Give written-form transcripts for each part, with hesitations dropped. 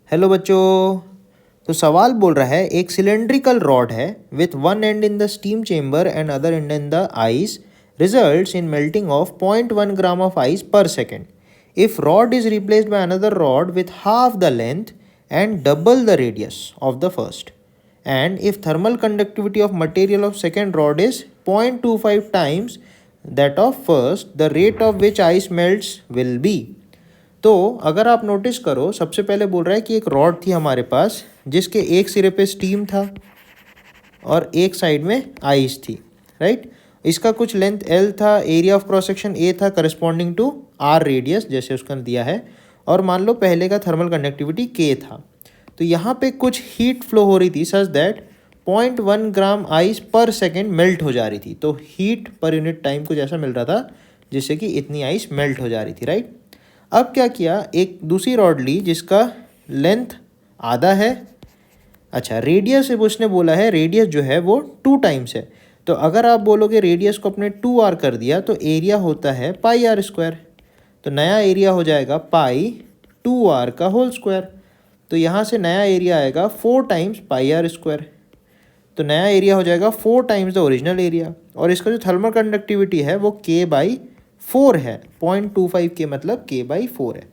Hello बच्चों। तो सवाल बोल रहा है एक सिलेंड्रिकल रॉड है with one end in the steam chamber and other end in the ice results in melting of 0.1 gram of ice पर second if rod is replaced by another rod with half the length and double the radius of the first and if thermal conductivity of material of second rod is 0.25 times that of first, the rate of which ice melts will be। तो अगर आप notice करो, सबसे पहले बोल रहा है कि एक रॉड थी हमारे पास जिसके एक सिरे पे स्टीम था और एक साइड में आइस थी, राइट। इसका कुछ लेंथ L था, area of cross section A था करस्पॉन्डिंग टू R रेडियस जैसे उसका दिया है, और मान लो पहले का थर्मल कंडक्टिविटी K था। तो यहाँ पे कुछ हीट फ्लो हो रही थी सच दैट 0.1 ग्राम आइस पर सेकेंड मेल्ट हो जा रही थी। तो हीट पर यूनिट टाइम कुछ ऐसा मिल रहा था जिससे कि इतनी आइस मेल्ट हो जा रही थी, राइट। अब क्या किया, एक दूसरी रॉड ली जिसका लेंथ आधा है। अच्छा, रेडियस उसने बोला है, रेडियस जो है वो 2 टाइम्स है। तो अगर आप बोलोगे रेडियस को अपने 2r कर दिया तो एरिया होता है पाई आर स्क्वायर। तो नया एरिया हो जाएगा पाई 2r का होल स्क्वायर। तो यहाँ से नया एरिया आएगा 4 टाइम्स पाई आर स्क्वायर। तो नया एरिया हो जाएगा 4 टाइम्स द ओरिजिनल एरिया, और इसका जो थर्मल कंडक्टिविटी है वो K/4 है। 0.25 के मतलब K/4 है।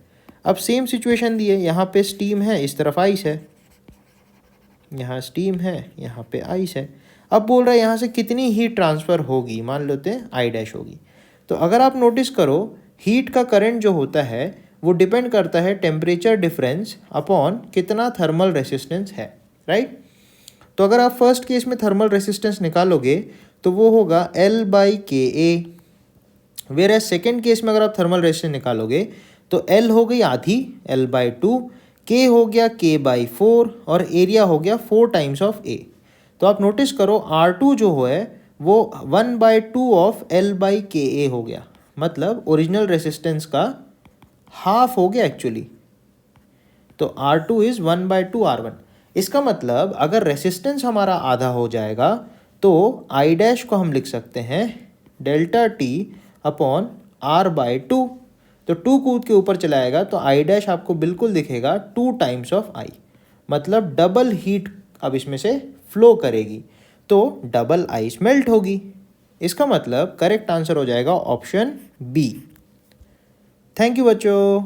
अब सेम सिचुएशन दी है, यहाँ पे स्टीम है, इस तरफ आइस है, यहाँ स्टीम है, यहाँ पे आइस है। अब बोल रहा है यहाँ से कितनी हीट ट्रांसफ़र होगी, मान लेते हैं I डैश होगी। तो अगर आप नोटिस करो, हीट का करंट जो होता है वो डिपेंड करता है टेम्परेचर डिफरेंस अपॉन कितना थर्मल रेसिस्टेंस है, राइट। तो अगर आप फर्स्ट केस में थर्मल रेसिस्टेंस निकालोगे तो वो होगा L/KA। Where as second case में अगर आप थर्मल रेसिस्टेंस निकालोगे तो L हो गई आधी, L/2, K हो गया K/4 और एरिया हो गया 4 टाइम्स ऑफ A। तो आप नोटिस करो R2 जो है वो 1/2 ऑफ L/KA हो गया, मतलब ओरिजिनल रेसिस्टेंस का हाफ हो गया एक्चुअली। तो R2 इज़ 1/2 R1। इसका मतलब अगर रेसिस्टेंस हमारा आधा हो जाएगा तो I डैश को हम लिख सकते हैं डेल्टा T अपॉन R/2। तो 2 कूद के ऊपर चलाएगा तो I डैश आपको बिल्कुल दिखेगा 2 टाइम्स ऑफ I, मतलब डबल हीट अब इसमें से फ्लो करेगी तो डबल आइस मेल्ट होगी। इसका मतलब करेक्ट आंसर हो जाएगा ऑप्शन बी। थैंक यू बच्चों।